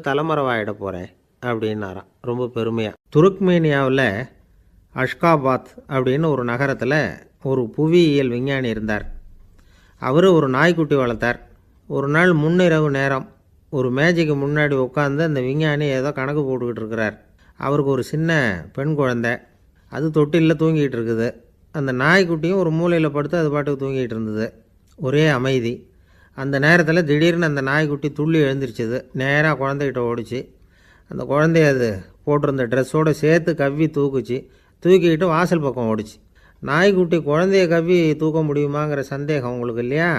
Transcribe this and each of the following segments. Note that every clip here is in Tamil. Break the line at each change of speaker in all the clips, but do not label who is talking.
தலைமறைவாயிட போகிறேன் அப்படின்னாராம் ரொம்ப பெருமையாக. துருக்மேனியாவில் அஷ்காபாத் அப்படின்னு ஒரு நகரத்தில் ஒரு புவியியல் விஞ்ஞானி இருந்தார். அவர் ஒரு நாய்க்குட்டி வளர்த்தார். ஒரு நாள் முன்னிரவு நேரம் ஒரு மேஜைக்கு முன்னாடி உட்காந்து அந்த விஞ்ஞானி ஏதோ கணக்கு போட்டுக்கிட்டு இருக்கிறார். அவருக்கு ஒரு சின்ன பெண் குழந்தை, அது தொட்டிலில் தூங்கிட்டு இருக்குது. அந்த நாய்க்குட்டியும் ஒரு மூலையில் படுத்து அது பாட்டுக்கு தூங்கிட்டு இருந்தது. ஒரே அமைதி. அந்த நேரத்தில் திடீர்னு அந்த நாய்க்குட்டி துள்ளி எழுந்திரிச்சிது. நேராக குழந்தைகிட்ட ஓடிச்சு. அந்த குழந்தைய அது போட்டிருந்த ட்ரெஸ்ஸோடு சேர்த்து கவ்வி தூக்குச்சு. தூக்கிக்கிட்டு வாசல் பக்கம் ஓடிச்சு. நாய்க்குட்டி குழந்தைய கவ்வி தூக்க முடியுமாங்கிற சந்தேகம் உங்களுக்கு இல்லையா?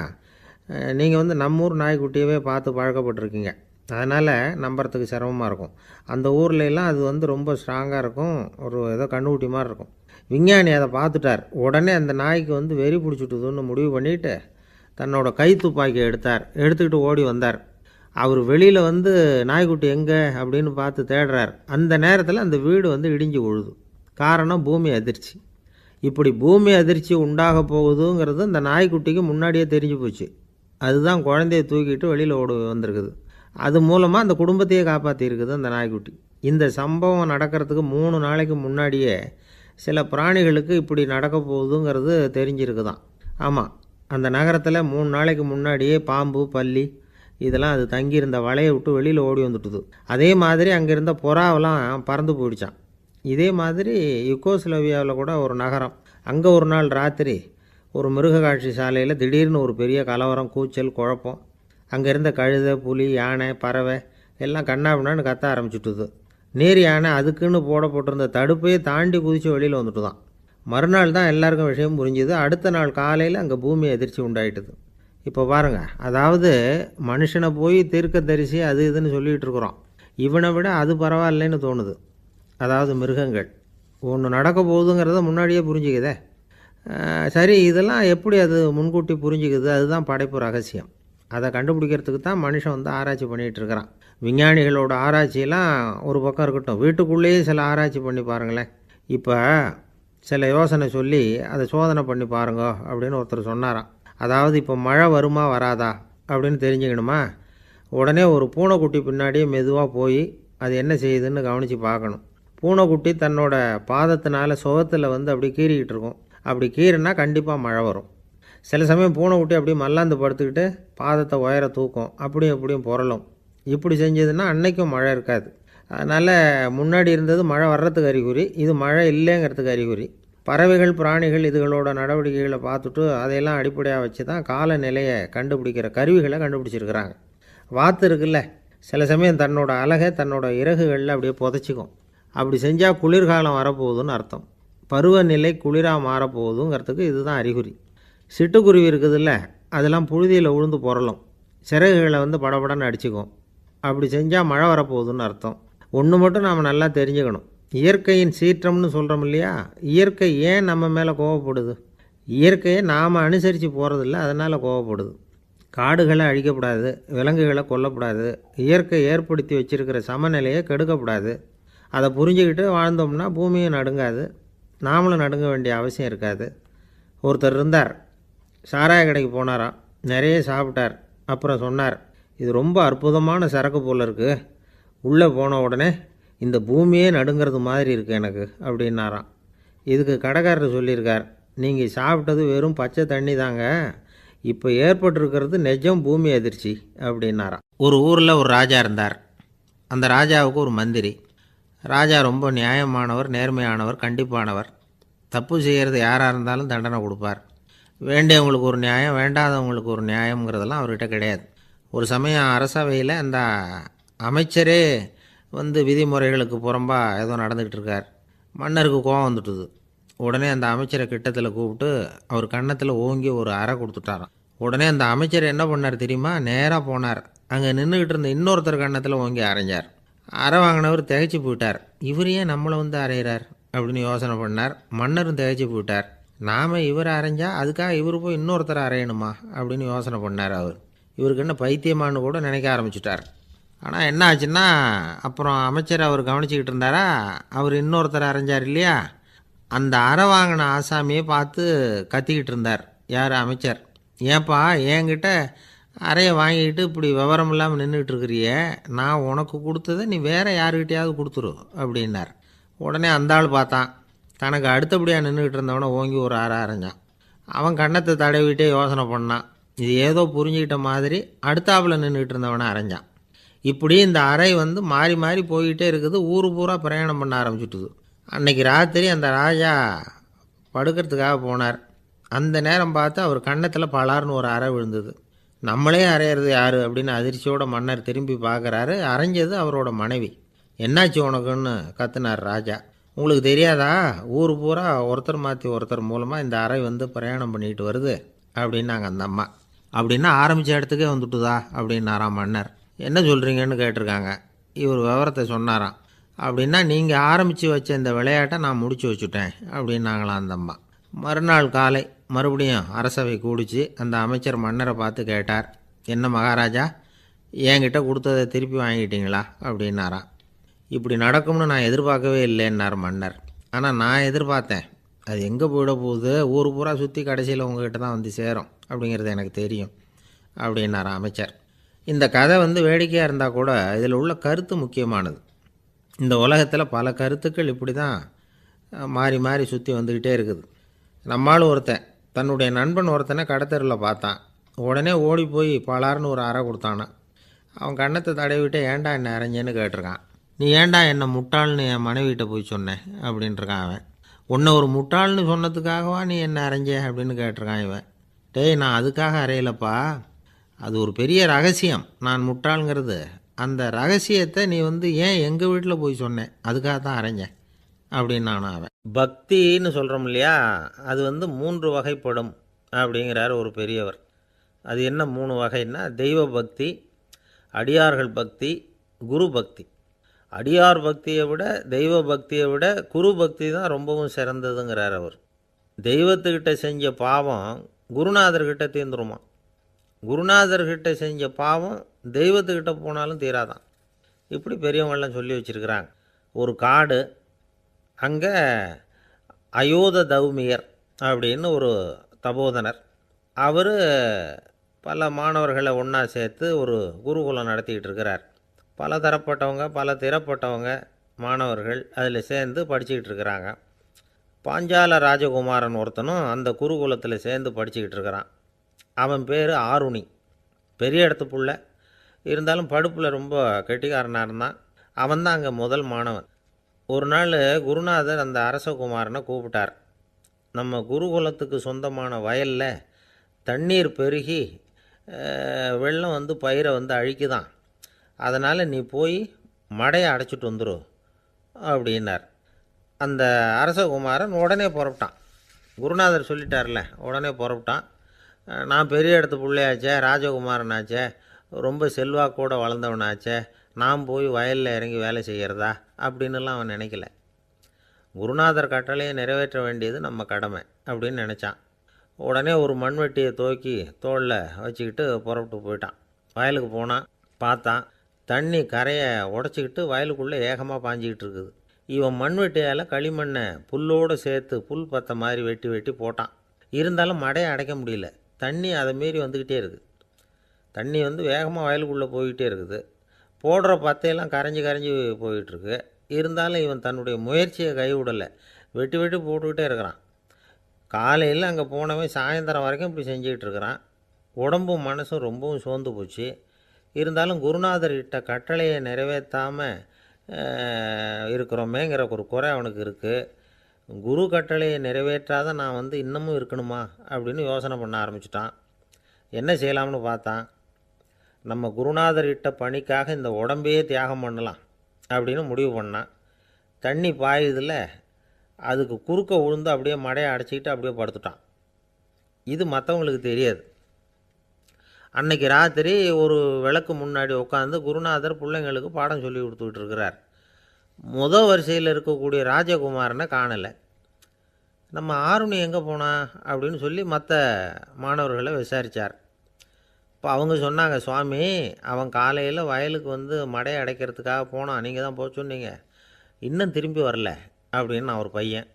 நீங்கள் நம்ம ஊர் நாய்க்குட்டியவே பார்த்து பழக்கப்பட்டிருக்கீங்க, அதனால் நம்புறதுக்கு சிரமமாக இருக்கும். அந்த ஊர்லெலாம் அது ரொம்ப ஸ்ட்ராங்காக இருக்கும், ஒரு ஏதோ கண்ணுக்குட்டி மாதிரி இருக்கும். விஞ்ஞானி அதை பார்த்துட்டார். உடனே அந்த நாய்க்கு வெறி பிடிச்சிட்டுதுன்னு முடிவு பண்ணிவிட்டு தன்னோட கை துப்பாக்கியை எடுத்துக்கிட்டு ஓடி வந்தார். அவர் வெளியில் நாய்க்குட்டி எங்கே அப்படின்னு பார்த்து தேடுறார். அந்த நேரத்தில் அந்த வீடு இடிஞ்சு விழுது. காரணம் பூமி அதிர்ச்சி. இப்படி பூமி அதிர்ச்சி உண்டாக போகுதுங்கிறது அந்த நாய்க்குட்டிக்கு முன்னாடியே தெரிஞ்சு போச்சு. அதுதான் குழந்தைய தூக்கிட்டு வெளியில் ஓடி வந்திருக்குது. அது மூலமாக அந்த குடும்பத்தையே காப்பாற்றிருக்குது அந்த நாய்க்குட்டி. இந்த சம்பவம் நடக்கிறதுக்கு 3 நாளைக்கு முன்னாடியே சில பிராணிகளுக்கு இப்படி நடக்க போகுதுங்கிறது தெரிஞ்சிருக்குதான். ஆமாம், அந்த நகரத்தில் 3 நாளைக்கு முன்னாடியே பாம்பு, பல்லி இதெல்லாம் அது தங்கியிருந்த வலையை விட்டு வெளியில் ஓடி வந்துட்டுது. அதே மாதிரி அங்கே இருந்த புறாவெல்லாம் பறந்து போயிடுச்சான். இதே மாதிரி யுகோஸ்லோவியாவில் கூட ஒரு நகரம், அங்கே ஒரு நாள் ராத்திரி ஒரு மிருக காட்சி சாலையில் திடீர்னு ஒரு பெரிய கலவரம், கூச்சல், குழப்பம். அங்கே இருந்த கழுதை, புலி, யானை, பறவை எல்லாம் கண்ணாபின்னான்னு கத்த ஆரம்பிச்சுட்டுது. நீர் யானை அதுக்குன்னு போடப்பட்டிருந்த தடுப்பையே தாண்டி குதித்து வெளியில் வந்துட்டு தான். மறுநாள் தான் எல்லாருக்கும் விஷயம் புரிஞ்சுது. அடுத்த நாள் காலையில் அங்கே பூமி அதிர்ச்சி உண்டாயிட்டுது. இப்போ பாருங்கள், அதாவது மனுஷனை போய் தீர்க்க தரிசி அது இதுன்னு சொல்லிகிட்டு இருக்கிறோம். இவனை விட அது பரவாயில்லைன்னு தோணுது. அதாவது மிருகங்கள் ஒன்று நடக்க போகுதுங்கிறத முன்னாடியே புரிஞ்சுக்குதே. சரி, இதெல்லாம் எப்படி அது முன்கூட்டி புரிஞ்சுக்குது? அதுதான் படைப்பு ரகசியம். அதை கண்டுபிடிக்கிறதுக்கு தான் மனுஷன் ஆராய்ச்சி பண்ணிகிட்டு இருக்கிறான். விஞ்ஞானிகளோட ஆராய்ச்சியெல்லாம் ஒரு பக்கம் இருக்கட்டும், வீட்டுக்குள்ளேயே சில ஆராய்ச்சி பண்ணி பாருங்களேன். இப்போ சில யோசனை சொல்லி அதை சோதனை பண்ணி பாருங்க அப்படின்னு ஒருத்தர் சொன்னாராம். அதாவது இப்போ மழை வருமா வராதா அப்படின்னு தெரிஞ்சுக்கணுமா, உடனே ஒரு பூனைக்குட்டி பின்னாடியே மெதுவாக போய் அது என்ன செய்யுதுன்னு கவனித்து பார்க்கணும். பூனைக்குட்டி தன்னோட பாதத்தினால சுகத்தில் அப்படி கீறிக்கிட்டு இருக்கும். அப்படி கீறினா கண்டிப்பாக மழை வரும். சில சமயம் பூனைக்குட்டி அப்படியே மல்லாந்து படுத்துக்கிட்டு பாதத்தை உயர தூக்கும், அப்படியும் இப்படியும் புரளும். இப்படி செஞ்சதுன்னா அன்னைக்கும் மழை இருக்காது. அதனால் முன்னாடி இருந்தது மழை வர்றதுக்கு அறிகுறி, இது மழை இல்லைங்கிறதுக்கு அறிகுறி. பறவைகள், பிராணிகள் இதுகளோட நடவடிக்கைகளை பார்த்துட்டு அதையெல்லாம் அடிப்படையாக வச்சு தான் காலநிலையை கண்டுபிடிக்கிற கருவிகளை கண்டுபிடிச்சிருக்கிறாங்க. வாத்து இருக்குல்ல, சில சமயம் தன்னோட அழகை தன்னோட இறகுகளில் அப்படியே புதைச்சிக்கும். அப்படி செஞ்சால் குளிர்காலம் வரப்போகுதுன்னு அர்த்தம். பருவநிலை குளிராக மாறப்போகுதுங்கிறதுக்கு இதுதான் அறிகுறி. சிட்டுக்குருவி இருக்குதுல்ல, அதெல்லாம் புழுதியில் உழுந்து புரளும், சிறகுகளை படபடன்னு அடிச்சுக்கும். அப்படி செஞ்சால் மழை வரப்போகுதுன்னு அர்த்தம். ஒன்று மட்டும் நாம் நல்லா தெரிஞ்சுக்கணும், இயற்கையின் சீற்றம்னு சொல்கிறோம் இல்லையா, இயற்கை ஏன் நம்ம மேலே கோவப்படுது? இயற்கையை நாம் அனுசரித்து போகிறதில்ல, அதனால் கோவப்படுது. காடுகளை அழிக்கப்படாது, விலங்குகளை கொல்லக்கூடாது, இயற்கை ஏற்படுத்தி வச்சுருக்கிற சமநிலையை கெடுக்கக்கூடாது. அதை புரிஞ்சுக்கிட்டு வாழ்ந்தோம்னா பூமியும் நடுங்காது, நாமளும் நடுங்க வேண்டிய அவசியம் இருக்காது. ஒருத்தர் இருந்தார், சாராய கடைக்கு போனாராம், நிறைய சாப்பிட்டார். அப்புறம் சொன்னார், இது ரொம்ப அற்புதமான சரக்கு போல் இருக்குது, உள்ளே போன உடனே இந்த பூமியே நடுங்கிறது மாதிரி இருக்குது எனக்கு அப்படின்னாராம். இதுக்கு கடைக்காரர் சொல்லியிருக்கார், நீங்கள் சாப்பிட்டது வெறும் பச்சை தண்ணி தாங்க, இப்போ ஏற்பட்டிருக்கிறது நிஜம் பூமி அதிர்ச்சி அப்படின்னாராம். ஒரு ஊரில் ஒரு ராஜா இருந்தார். அந்த ராஜாவுக்கு ஒரு மந்திரி. ராஜா ரொம்ப நியாயமானவர், நேர்மையானவர், கண்டிப்பானவர். தப்பு செய்கிறது யாராக இருந்தாலும் தண்டனை கொடுப்பார். வேண்டியவங்களுக்கு ஒரு நியாயம், வேண்டாதவங்களுக்கு ஒரு நியாயங்கிறதெல்லாம் அவர்கிட்ட கிடையாது. ஒரு சமயம் அரசவையில் அந்த அமைச்சரே விதிமுறைகளுக்கு புறம்பாக ஏதோ நடந்துக்கிட்டு இருக்கார். மன்னருக்கு கோபம் வந்துட்டுது. உடனே அந்த அமைச்சரை கிட்டத்தில் கூப்பிட்டு அவர் கன்னத்தில் ஓங்கி ஒரு அறை கொடுத்துட்டாராம். உடனே அந்த அமைச்சர் என்ன பண்ணார் தெரியுமா, நேராக போனார், அங்கே நின்றுக்கிட்டு இருந்த இன்னொருத்தர் கன்னத்தில் ஓங்கி அரைஞ்சார். அறை வாங்கினவர் திகைச்சு போயிட்டார். இவர் ஏன் நம்மளை அரைகிறார் அப்படின்னு யோசனை பண்ணார். மன்னரும் திகைச்சு போயிட்டார். நாம் இவர் அரைஞ்சா அதுக்காக இவர் போய் இன்னொருத்தர் அரையணுமா அப்படின்னு யோசனை பண்ணார். இவருக்கு என்ன பைத்தியமானு கூட நினைக்க ஆரம்பிச்சிட்டார். ஆனால் என்ன ஆச்சுன்னா, அப்புறம் அமைச்சர் அவர் கவனிச்சிக்கிட்டு இருந்தாரா, அவர் இன்னொருத்தர் அரைஞ்சார் இல்லையா, அந்த அறை வாங்கின ஆசாமியை பார்த்து கத்திக்கிட்டு இருந்தார். யார்? அமைச்சர். ஏன்பா என்கிட்ட அறையை வாங்கிட்டு இப்படி விவரம் இல்லாமல் நின்றுட்டு இருக்கிறியே, நான் உனக்கு கொடுத்ததை நீ வேறு யாருக்கிட்டையாவது கொடுத்துரு அப்படின்னார். உடனே அந்த ஆள் பார்த்தான். தனக்கு அடுத்தபடியாக நின்றுக்கிட்டு இருந்தவனை ஓங்கி ஒரு அரை அரைஞ்சான். அவன் கன்னத்தை தடவிட்டே யோசனை பண்ணான். இது ஏதோ புரிஞ்சுக்கிட்ட மாதிரி அடுத்தாப்பில் நின்றுக்கிட்டு இருந்தவனை அரைஞ்சான். இப்படி இந்த அறை மாறி மாறி போய்கிட்டே இருக்குது. ஊர் பூரா பிரயாணம் பண்ண ஆரம்பிச்சுட்டுது. அன்னைக்கு ராத்திரி அந்த ராஜா படுக்கிறதுக்காக போனார். அந்த நேரம் பார்த்து அவர் கன்னத்தில் பலார்னு ஒரு அறை விழுந்தது. நம்மளே அரையிறது யார் அப்படின்னு அதிர்ச்சியோட மன்னர் திரும்பி பார்க்குறாரு. அரைஞ்சது அவரோட மனைவி. என்னாச்சு உனக்குன்னு கத்துனார் ராஜா. உங்களுக்கு தெரியாதா, ஊர் பூரா ஒருத்தர் மாற்றி ஒருத்தர் மூலமாக இந்த அறை பிரயாணம் பண்ணிட்டு வருது அப்படின்னாங்க அந்த அம்மா. அப்படின்னா ஆரம்பித்த இடத்துக்கே வந்துட்டுதா அப்படின்னாராம் மன்னர். என்ன சொல்கிறீங்கன்னு கேட்டிருக்காங்க. இவர் விவரத்தை சொன்னாராம். அப்படின்னா நீங்கள் ஆரம்பித்து வச்ச இந்த விளையாட்டை நான் முடிச்சு வச்சுட்டேன் அப்படின்னாங்களாம் அந்த அம்மா. மறுநாள் காலை மறுபடியும் அரசவை கூடிச்சு. அந்த அமைச்சர் மன்னரை பார்த்து கேட்டார், என்ன மகாராஜா, என்கிட்ட கொடுத்ததை திருப்பி வாங்கிட்டீங்களா அப்படின்னாராம். இப்படி நடக்கும்னு நான் எதிர்பார்க்கவே இல்லைன்னார் மன்னர். ஆனால் நான் எதிர்பார்த்தேன். அது எங்கே போயிட போகுது, ஊர் பூரா சுற்றி கடைசியில் உங்ககிட்ட தான் வந்து சேரும் அப்படிங்கிறது எனக்கு தெரியும் அப்படின்னாராம் அமைச்சர். இந்த கதை வேடிக்கையாக இருந்தால் கூட இதில் உள்ள கருத்து முக்கியமானது. இந்த உலகத்தில் பல கருத்துக்கள் இப்படி தான் மாறி மாறி சுற்றி வந்துக்கிட்டே இருக்குது. நம்மால் ஒருத்தன் தன்னுடைய நண்பன் ஒருத்தனை கடத்தெருவில் பார்த்தான். உடனே ஓடி போய் பலார்னு ஒரு அறை கொடுத்தானான். அவன் கன்னத்தை தடவிட்டு ஏன்டா என்ன அரைஞ்சேன்னு கேட்டிருக்கான். நீ ஏன்டா என்னை முட்டாள்னு என் மனைவிட்ட போய் சொன்னேன் அப்படின்ட்டுருக்கான் அவன். உன்னை ஒரு முட்டாள்னு சொன்னதுக்காகவா நீ என்ன அரைஞ்ச அப்படின்னு கேட்டிருக்கான் இவன். டேய், நான் அதுக்காக அறையலப்பா, அது ஒரு பெரிய ரகசியம். நான் முட்டாளுங்கிறது அந்த ரகசியத்தை நீ ஏன் எங்கள் வீட்டில் போய் சொன்னேன், அதுக்காக தான் அரைஞ்சேன் அப்படின்னு நான் அவன். பக்தின்னு சொல்கிறோம் இல்லையா, அது 3 வகைப்படும் அப்படிங்கிறார் ஒரு பெரியவர். அது என்ன 3 வகைன்னா, தெய்வ பக்தி, அடியார்கள் பக்தி, குரு பக்தி. அடியார் பக்தியை விட தெய்வ பக்தியை விட குரு பக்தி தான் ரொம்பவும் சிறந்ததுங்கிறார் அவர். தெய்வத்துக்கிட்ட செஞ்ச பாவம் குருநாதர்கிட்ட தீர்ந்துருமா, குருநாதர்கிட்ட செஞ்ச பாவம் தெய்வத்துக்கிட்ட போனாலும் தீராதான். இப்படி பெரியவங்கள்லாம் சொல்லி வச்சுருக்கிறாங்க. ஒரு காடு, அங்கே அயோத தௌமியர் அப்படின்னு ஒரு தபோதனர். அவர் பல மாணவர்களை ஒன்றா சேர்த்து ஒரு குருகுலம் நடத்திக்கிட்டு இருக்கிறார். பல தரப்பட்டவங்க பல திறப்பட்டவங்க மாணவர்கள் அதில் சேர்ந்து படிச்சுக்கிட்டு இருக்கிறாங்க. பாஞ்சால ராஜகுமாரன் ஒருத்தனும் அந்த குருகுலத்தில் சேர்ந்து படிச்சுக்கிட்டு இருக்கிறான். அவன் பேர் ஆருணி. பெரிய இடத்து புள்ள, இருந்தாலும் படுப்பில் ரொம்ப கெட்டிக்காரனாக இருந்தான். அவன் தான் அங்கே முதல் மாணவன். ஒரு நாள் குருநாதர் அந்த அரசகுமாரனை கூப்பிட்டார். நம்ம குருகுலத்துக்கு சொந்தமான வயலில் தண்ணீர் பெருகி வெள்ளம் பயிரை அழிக்குதான், அதனால் நீ போய் மடையை அடைச்சிட்டு வந்துரு அப்படின்னார். அந்த அரசகுமாரன் உடனே புறப்பட்டான். குருநாதர் சொல்லிட்டார்ல, உடனே புறப்பட்டான். நான் பெரிய இடத்து பிள்ளையாச்சே, ராஜகுமாரனாச்சே, ரொம்ப செல்வாக்கூட வளர்ந்தவனாச்சே, நான் போய் வயலில் இறங்கி வேலை செய்கிறதா அப்படின்னுலாம் அவன் நினைக்கல. குருநாதர் கட்டளையை நிறைவேற்ற வேண்டியது நம்ம கடமை அப்படின்னு நினச்சான். உடனே ஒரு மண்வெட்டியை தூக்கி தோளில் வச்சுக்கிட்டு புறப்பட்டு போயிட்டான். வயலுக்கு போனான். பார்த்தான், தண்ணி கரையை உடச்சிக்கிட்டு வயலுக்குள்ளே ஏகமாக பாஞ்சிக்கிட்டு இருக்குது. இவன் மண்வெட்டியால் களிமண்ணை புல்லோடு சேர்த்து புல் பற்ற மாதிரி வெட்டி வெட்டி போட்டான். இருந்தாலும் மடையை அடைக்க முடியல. தண்ணி அதை மீறி வந்துக்கிட்டே இருக்குது. தண்ணி வேகமாக வயலுக்குள்ளே போய்கிட்டே இருக்குது. போடுற பத்தையெல்லாம் கரைஞ்சி கரைஞ்சி போயிட்டுருக்கு. இருந்தாலும் இவன் தன்னுடைய முயற்சியை கைவிடலை. வெட்டி வெட்டி போட்டுக்கிட்டே இருக்கிறான். காலையில் அங்கே போனவன் சாயந்தரம் வரைக்கும் இப்படி செஞ்சுக்கிட்டு இருக்கிறான். உடம்பும் மனசும் ரொம்பவும் சோர்ந்து போச்சு. இருந்தாலும் குருநாதர் இட்ட கட்டளையை நிறைவேற்றாமல் இருக்கிறோமேங்கிற ஒரு குறை அவனுக்கு இருக்குது. குரு கட்டளையை நிறைவேற்றாத நான் இன்னமும் இருக்கணுமா அப்படின்னு யோசனை பண்ண ஆரம்பிச்சிட்டான். என்ன செய்யலாம்னு பார்த்தான். நம்ம குருநாதர் இட்ட பணிக்காக இந்த உடம்பையே தியாகம் பண்ணலாம் அப்படின்னு முடிவு பண்ணான். தண்ணி பாயுதில் அதுக்கு குறுக்க விழுந்து அப்படியே மடையை அடைச்சிக்கிட்டு அப்படியே படுத்துட்டான். இது மற்றவங்களுக்கு தெரியாது. அன்னைக்கு ராத்திரி ஒரு விளக்கு முன்னாடி உட்காந்து குருநாதர் பிள்ளைங்களுக்கு பாடம் சொல்லி கொடுத்துக்கிட்டு இருக்கிறார். முதல் வரிசையில் இருக்கக்கூடிய ராஜகுமாரனை காணலை. நம்ம ஆருணி எங்கே போனா அப்படின்னு சொல்லி மற்ற மாணவர்களை விசாரித்தார். இப்போ அவங்க சொன்னாங்க, சுவாமி, அவன் காலையில் வயலுக்கு மடையை அடைக்கிறதுக்காக போனான், நீங்கள் தான் போக சொன்னீங்க, இன்னும் திரும்பி வரல அப்படின்னு அவர் பையன்.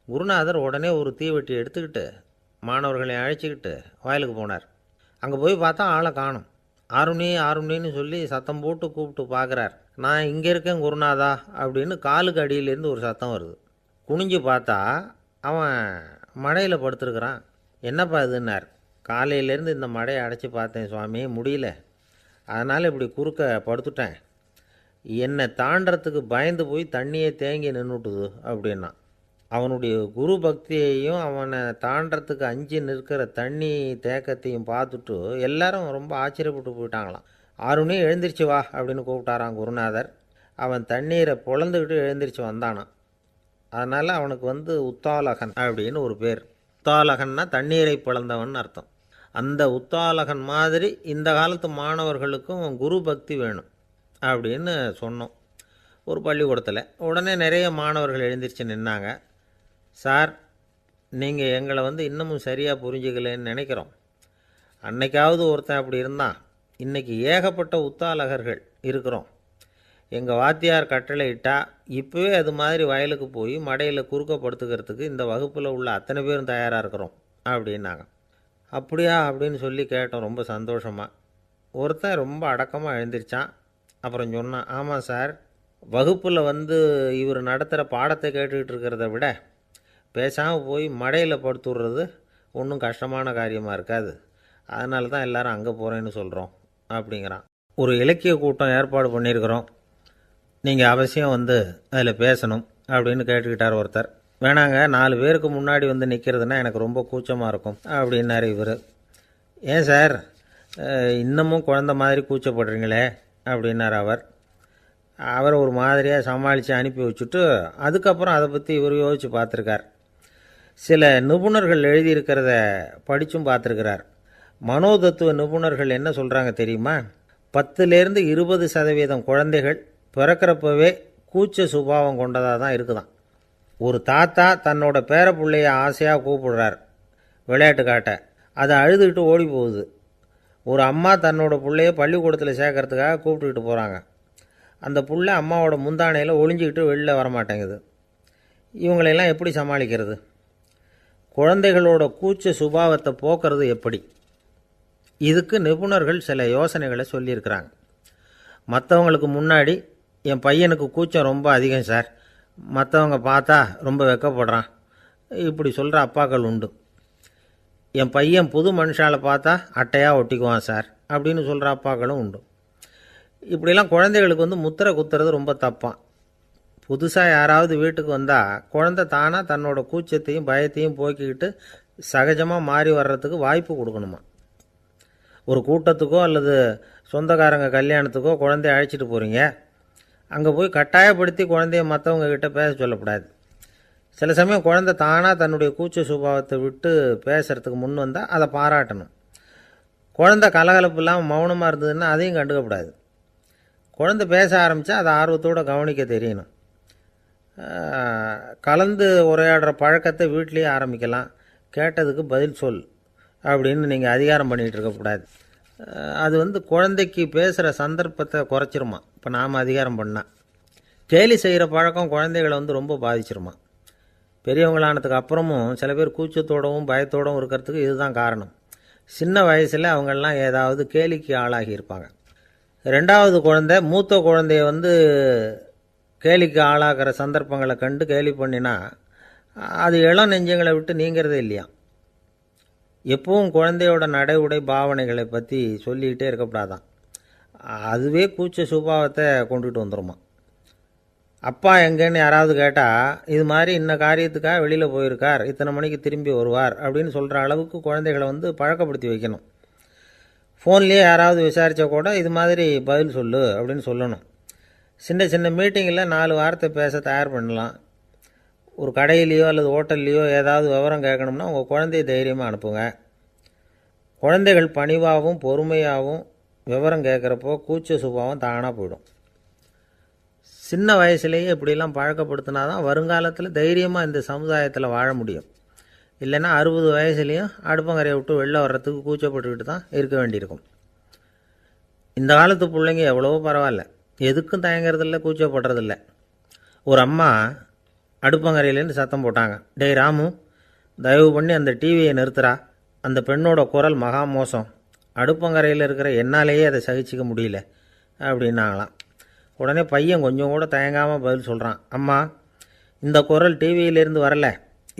குருநாதர் உடனே ஒரு தீவெட்டி எடுத்துக்கிட்டு மாணவர்களை அழைச்சிக்கிட்டு வயலுக்கு போனார். அங்கே போய் பார்த்தா ஆளை காணும். ஆருணி ஆருணின்னு சொல்லி சத்தம் போட்டு கூப்பிட்டு பார்க்குறார். நான் இங்கே இருக்கேன் குருநாதா அப்படின்னு காலுக்கு அடியிலேருந்து ஒரு சத்தம் வருது. குனிஞ்சு பார்த்தா அவன் மழையில் படுத்துருக்குறான். என்னப்பா இதுன்னார். காலையிலேருந்து இந்த மழையை அடைச்சி பார்த்தேன் சுவாமி, முடியல, அதனால் இப்படி குறுக்க படுத்துட்டேன். என்னை தாண்டறதுக்கு பயந்து போய் தண்ணியை தேங்கி நின்றுட்டுது அப்படின்னா. அவனுடைய குரு பக்தியையும் அவனை தாண்டறதுக்கு அஞ்சு நிற்கிற தண்ணி தேக்கத்தையும் பார்த்துட்டு எல்லாரும் ரொம்ப ஆச்சரியப்பட்டு போயிட்டாங்களாம். ஆருணி எழுந்திரிச்சு வா அப்படின்னு கூப்பிட்டாரான் குருநாதர். அவன் தண்ணீரை பொழந்துக்கிட்டு எழுந்திரிச்சு வந்தானான். அதனால் அவனுக்கு உத்தாலகன் அப்படின்னு ஒரு பேர். உத்தாலகன்னா தண்ணீரை பிளந்தவன் அர்த்தம். அந்த உத்தாலகன் மாதிரி இந்த காலத்து மாணவர்களுக்கும் குரு பக்தி வேணும் அப்படின்னு சொன்னோம் ஒரு பள்ளிக்கூடத்தில். உடனே நிறைய மாணவர்கள் எழுந்திரிச்சு நின்னாங்க. சார், நீங்கள் எங்களை இன்னமும் சரியாக புரிஞ்சுக்கலன்னு நினைக்கிறோம். அன்னைக்காவது ஒருத்தன் அப்படி இருந்தான், இன்றைக்கி ஏகப்பட்ட உத்தாலகர்கள் இருக்கிறோம். எங்கள் வாத்தியார் கட்டளை இட்டால் இப்போவே அது மாதிரி வயலுக்கு போய் மடையில் குறுக்கப்படுத்துக்கிறதுக்கு இந்த வகுப்பில் உள்ள அத்தனை பேரும் தயாராக இருக்கிறோம் அப்படின்னாங்க. அப்படியா அப்படின்னு சொல்லி கேட்டோம் ரொம்ப சந்தோஷமாக. ஒருத்தன் ரொம்ப அடக்கமாக எழுந்திரிச்சான். அப்புறம் சொன்னான், ஆமாம் சார், வகுப்பில் இவர் நடத்துகிற பாடத்தை கேட்டுக்கிட்டு இருக்கிறத விட பேசாமல் போய் மடையில் படுத்துடுறது ஒன்றும் கஷ்டமான காரியமாக இருக்காது. அதனால தான் எல்லோரும் அங்கே போகிறேன்னு சொல்கிறோம் அப்படிங்கிறான். ஒரு இலக்கிய கூட்டம் ஏற்பாடு பண்ணியிருக்கிறோம், நீங்கள் அவசியம் அதில் பேசணும் அப்படின்னு கேட்டுக்கிட்டார் ஒருத்தர். வேணாங்க, 4 பேருக்கு முன்னாடி நிற்கிறதுனா எனக்கு ரொம்ப கூச்சமாக இருக்கும் அப்படின்னாரு இவர். ஏன் சார் இன்னமும் குழந்த மாதிரி கூச்சப்படுறீங்களே அப்படின்னார் அவர். அவரை ஒரு மாதிரியாக சமாளித்து அனுப்பி வச்சுட்டு அதுக்கப்புறம் அதை பற்றி இவர் யோசித்து பார்த்துருக்கார். சில நிபுணர்கள் எழுதியிருக்கிறத படித்தும் பார்த்துருக்கிறார். மனோதத்துவ நிபுணர்கள் என்ன சொல்கிறாங்க தெரியுமா? 10லேருந்து 20% குழந்தைகள் பிறக்கிறப்பவே கூச்ச சுபாவம் கொண்டதாக தான் இருக்குதான். ஒரு தாத்தா தன்னோட பேர பிள்ளைய ஆசையாக கூப்பிடுறார் விளையாட்டு காட்ட, அதை அழுதுகிட்டு ஓடி போகுது. ஒரு அம்மா தன்னோட பிள்ளைய பள்ளிக்கூடத்தில் சேர்க்கறதுக்காக கூப்பிட்டுக்கிட்டு போகிறாங்க. அந்த புள்ள அம்மாவோட முந்தானையில் ஒளிஞ்சிக்கிட்டு வெளில வரமாட்டேங்குது. இவங்களெல்லாம் எப்படி சமாளிக்கிறது? குழந்தைகளோட கூச்ச சுபாவத்தை போக்குறது எப்படி? இதுக்கு நிபுணர்கள் சில யோசனைகளை சொல்லியிருக்கிறாங்க. மற்றவங்களுக்கு முன்னாடி என் பையனுக்கு கூச்சம் ரொம்ப அதிகம் சார், மற்றவங்க பார்த்தா ரொம்ப வெக்கப்படுறான், இப்படி சொல்கிற அப்பாக்கள் உண்டு. என் பையன் புது மனுஷால பார்த்தா அட்டையாக ஒட்டிக்குவான் சார் அப்படின்னு சொல்கிற அப்பாக்களும் உண்டு. இப்படிலாம் குழந்தைகளுக்கு முத்திரை குத்துறது ரொம்ப தப்பான். புதுசாக யாராவது வீட்டுக்கு வந்தால் குழந்தை தானாக தன்னோட கூச்சத்தையும் பயத்தையும் போக்கிக்கிட்டு சகஜமாக மாறி வர்றதுக்கு வாய்ப்பு கொடுக்கணுமா. ஒரு கூட்டத்துக்கோ அல்லது சொந்தக்காரங்க கல்யாணத்துக்கோ குழந்தைய அழைச்சிட்டு போகிறீங்க, அங்கே போய் கட்டாயப்படுத்தி குழந்தைய மற்றவங்க கிட்ட பேச சொல்லக்கூடாது. சில சமயம் குழந்தை தானாக தன்னுடைய கூச்ச சுபாவத்தை விட்டு பேசுகிறதுக்கு முன் வந்தால் அதை பாராட்டணும். குழந்தை கலகலப்பு இல்லாமல் மௌனமாக இருந்ததுன்னா அதையும் கண்டுக்கக்கூடாது. குழந்தை பேச ஆரம்பித்தா அதை ஆர்வத்தோடு கவனிக்க தெரியணும். கலந்து உரையாடுற பழக்கத்தை வீட்லேயே ஆரம்பிக்கலாம். கேட்டதுக்கு பதில் சொல் அப்படின்னு நீங்கள் அதிகாரம் பண்ணிகிட்டு இருக்கக்கூடாது. அது குழந்தைக்கு பேசுகிற சந்தர்ப்பத்தை குறைச்சிருமா. இப்போ நாம் அதிகாரம் பண்ணால் கேலி செய்கிற பழக்கம் குழந்தைகளை ரொம்ப பாதிச்சிருமா. பெரியவங்களானதுக்கு அப்புறமும் சில பேர் கூச்சத்தோடவும் பயத்தோடவும் இருக்கிறதுக்கு இதுதான் காரணம். சின்ன வயசில் அவங்கெல்லாம் ஏதாவது கேலிக்கு ஆளாகி இருப்பாங்க. 2வது குழந்தை மூத்த குழந்தைய கேலிக்கு ஆளாகிற சந்தர்ப்பங்களை கண்டு கேலி பண்ணினா அது இளம் நெஞ்சங்களை விட்டு நீங்கிறதே இல்லையா. எப்பவும் குழந்தையோட நடை உடை பாவனைகளை பற்றி சொல்லிக்கிட்டே இருக்கக்கூடாதான். அதுவே கூச்ச சுபாவத்தை கொண்டுட்டு வந்துடுமா. அப்பா எங்கேன்னு யாராவது கேட்டால் இது மாதிரி இன்ன காரியத்துக்காக வெளியில் போயிருக்கார், இத்தனை மணிக்கு திரும்பி வருவார் அப்படின்னு சொல்கிற அளவுக்கு குழந்தைகளை பழக்கப்படுத்தி வைக்கணும். ஃபோன்லேயே யாராவது விசாரித்தா கூட இது மாதிரி பதில் சொல்லு அப்படின்னு சொல்லணும். சின்ன சின்ன மீட்டிங்கில் 4 வார்த்தை பேச தயார் பண்ணலாம். ஒரு கடையிலையோ அல்லது ஹோட்டல்லையோ ஏதாவது விவரம் கேட்கணும்னா உங்கள் குழந்தைய தைரியமாக அனுப்புங்க. குழந்தைகள் பணிவாகவும் பொறுமையாகவும் விவரம் கேட்குறப்போ கூச்ச சுபாவம் தானாக போயிடும். சின்ன வயசுலேயே இப்படிலாம் பழக்கப்படுத்தினா தான் வருங்காலத்தில் தைரியமாக இந்த சமுதாயத்தில் வாழ முடியும். இல்லைன்னா 60 வயசுலேயும் அடுப்பங்கரையை விட்டு வெளில வர்றதுக்கு கூச்சப்பட்டுக்கிட்டு தான் இருக்க வேண்டியிருக்கும். இந்த காலத்து பிள்ளைங்க எவ்வளவோ பரவாயில்ல, எதுக்கும் தயங்குறதில்ல, கூச்சப்படுறதில்ல. ஒரு அம்மா அடுப்பங்கரையிலேருந்து சத்தம் போட்டாங்க, டேய் ராமு, தயவு பண்ணி அந்த டிவியை நிறுத்துறா, அந்த பெண்ணோட குரல் மகா மோசம் அடுப்பங்கரையில் இருக்கிற என்னாலேயே அதை சகிச்சிக்க முடியல அப்படின்னாங்களாம். உடனே பையன் கொஞ்சம் கூட தயங்காமல் பதில் சொல்கிறான், அம்மா இந்த குரல் டிவியிலேருந்து வரல,